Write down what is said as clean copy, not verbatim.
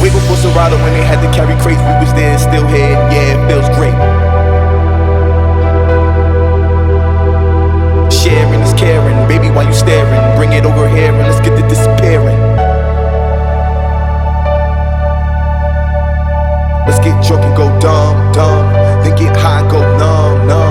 Way before Serato when they had to carry crates, we was there and still here, yeah, it feels great. Sharing is caring, baby, why you staring? Bring it over here and let's get to disappearing. Let's get drunk and go dumb, dumb. Then get high and go numb, numb.